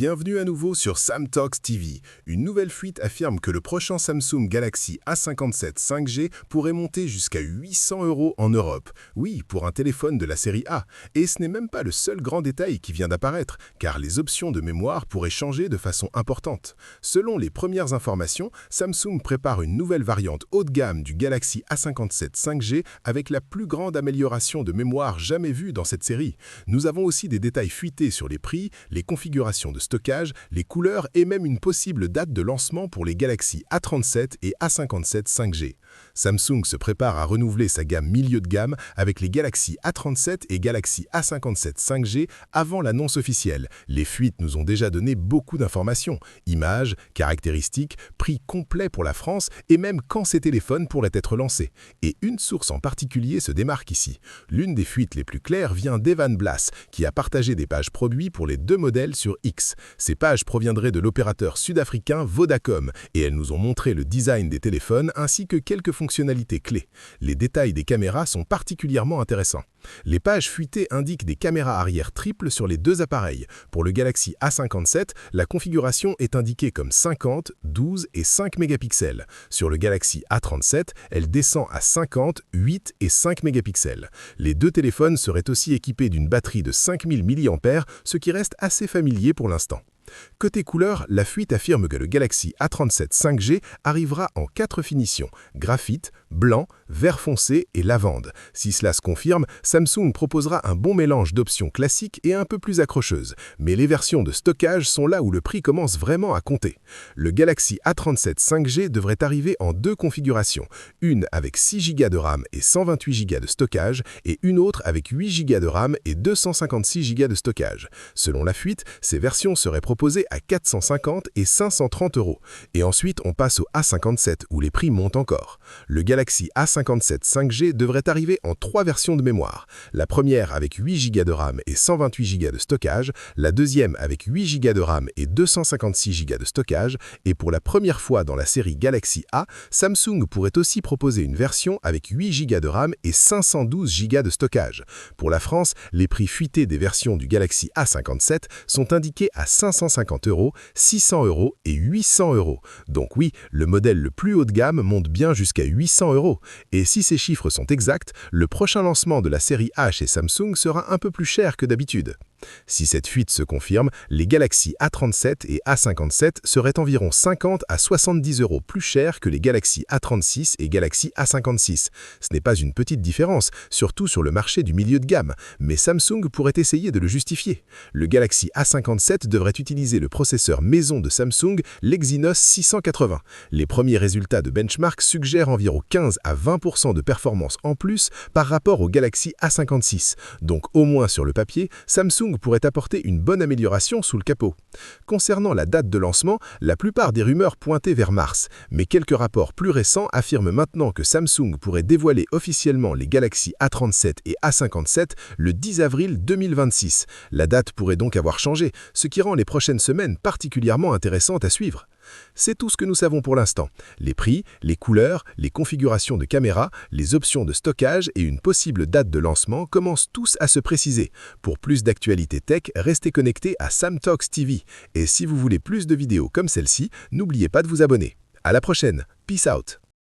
Bienvenue à nouveau sur Samtalks TV. Une nouvelle fuite affirme que le prochain Samsung Galaxy A57 5G pourrait monter jusqu'à 800 € en Europe. Oui, pour un téléphone de la série A. Et ce n'est même pas le seul grand détail qui vient d'apparaître, car les options de mémoire pourraient changer de façon importante. Selon les premières informations, Samsung prépare une nouvelle variante haut de gamme du Galaxy A57 5G avec la plus grande amélioration de mémoire jamais vue dans cette série. Nous avons aussi des détails fuités sur les prix, les configurations de stockage, les couleurs et même une possible date de lancement pour les Galaxy A37 et A57 5G. Samsung se prépare à renouveler sa gamme milieu de gamme avec les Galaxy A37 et Galaxy A57 5G avant l'annonce officielle. Les fuites nous ont déjà donné beaucoup d'informations, images, caractéristiques, prix complet pour la France et même quand ces téléphones pourraient être lancés. Et une source en particulier se démarque ici. L'une des fuites les plus claires vient d'Evan Blass, qui a partagé des pages produits pour les deux modèles sur X. Ces pages proviendraient de l'opérateur sud-africain Vodacom et elles nous ont montré le design des téléphones ainsi que quelques fonctionnalités clés. Les détails des caméras sont particulièrement intéressants. Les pages fuitées indiquent des caméras arrière triples sur les deux appareils. Pour le Galaxy A57, la configuration est indiquée comme 50, 12 et 5 mégapixels. Sur le Galaxy A37, elle descend à 50, 8 et 5 mégapixels. Les deux téléphones seraient aussi équipés d'une batterie de 5000 mAh, ce qui reste assez familier pour l'instant. Côté couleur, la fuite affirme que le Galaxy A37 5G arrivera en 4 finitions, graphite, blanc, vert foncé et lavande. Si cela se confirme, Samsung proposera un bon mélange d'options classiques et un peu plus accrocheuses. Mais les versions de stockage sont là où le prix commence vraiment à compter. Le Galaxy A37 5G devrait arriver en deux configurations, une avec 6 Go de RAM et 128 Go de stockage et une autre avec 8 Go de RAM et 256 Go de stockage. Selon la fuite, ces versions seraient proposées à 450 et 530 €. Et ensuite, on passe au A57 où les prix montent encore. Le Galaxy A57 5G devrait arriver en 3 versions de mémoire. La première avec 8 Go de RAM et 128 Go de stockage, la deuxième avec 8 Go de RAM et 256 Go de stockage, et pour la première fois dans la série Galaxy A, Samsung pourrait aussi proposer une version avec 8 Go de RAM et 512 Go de stockage. Pour la France, les prix fuités des versions du Galaxy A57 sont indiqués à 550 €, 600 € et 800 €. Donc oui, le modèle le plus haut de gamme monte bien jusqu'à 800 €. Et si ces chiffres sont exacts, le prochain lancement de la série A chez Samsung sera un peu plus cher que d'habitude. Si cette fuite se confirme, les Galaxy A37 et A57 seraient environ 50 à 70 € plus chers que les Galaxy A36 et Galaxy A56. Ce n'est pas une petite différence, surtout sur le marché du milieu de gamme, mais Samsung pourrait essayer de le justifier. Le Galaxy A57 devrait utiliser le processeur maison de Samsung, l'Exynos 680. Les premiers résultats de benchmark suggèrent environ 15 à 20% de performance en plus par rapport au Galaxy A56. Donc au moins sur le papier, Samsung pourrait apporter une bonne amélioration sous le capot. Concernant la date de lancement, la plupart des rumeurs pointaient vers mars, mais quelques rapports plus récents affirment maintenant que Samsung pourrait dévoiler officiellement les Galaxy A37 et A57 le 10 avril 2026. La date pourrait donc avoir changé, ce qui rend les prochaines semaines particulièrement intéressantes à suivre. C'est tout ce que nous savons pour l'instant. Les prix, les couleurs, les configurations de caméra, les options de stockage et une possible date de lancement commencent tous à se préciser. Pour plus d'actualités tech, restez connectés à Samtalks TV. Et si vous voulez plus de vidéos comme celle-ci, n'oubliez pas de vous abonner. À la prochaine. Peace out.